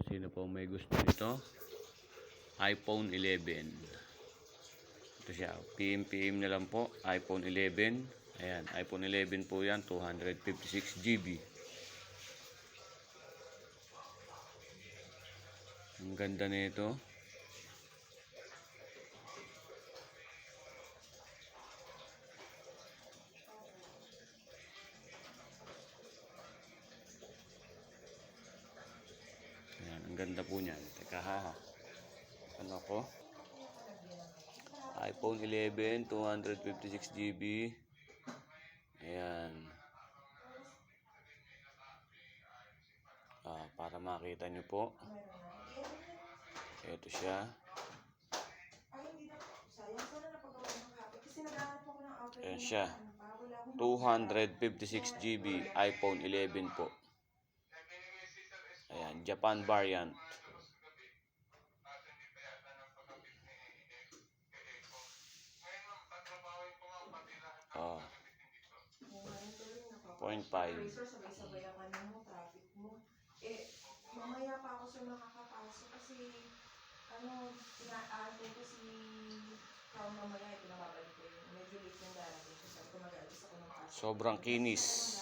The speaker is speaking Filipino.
Sino po may gusto nito? iPhone 11. Ito siya. PM na lang po. iPhone 11. Ayan. iPhone 11 po yan. 256 GB. Ang ganda nito. Ayan. Ang ganda po niyan. Teka ha. Ano ko? iPhone 11, 256 GB. Ayan. Para makita nyo po. Ito siya. Ayan siya. 256 GB iPhone 11 po. Ayan. Japan variant. Oh. 0.5. Mamaya pa ako sa makakapasok kasi inaarte ko si Kao mamaya, pinababalik ko yun. Medyo late yung darating. Sabi ko mag-aalis ako ng pasok. Sobrang kinis.